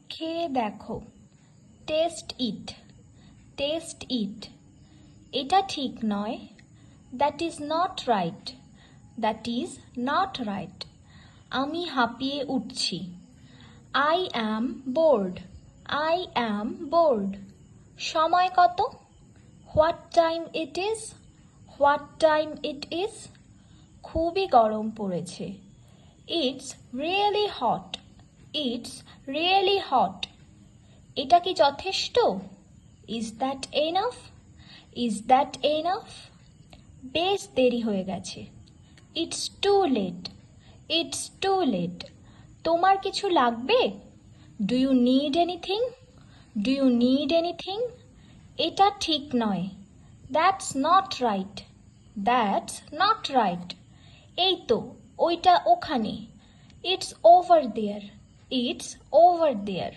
খেয়ে দেখো, টেস্ট ইট, টেস্ট ইট। এটা ঠিক নয়, that is not right, that is not right. আমি হাঁপিয়ে উঠছি, I am bored, I am bored. সময় কত? What time it is, what time it is. খুবই গরম পড়েছে, it's really hot, it's really hot. এটা কি যথেষ্ট? Is that enough, is that enough. বেশ দেরি হয়ে গেছে, it's too late, it's too late. তোমার কিছু লাগবে? Do you need anything, do you need anything. এটা ঠিক নয়, that's not right, that's not right. এই তো, ওইটা ওখানে, it's over there, it's over there.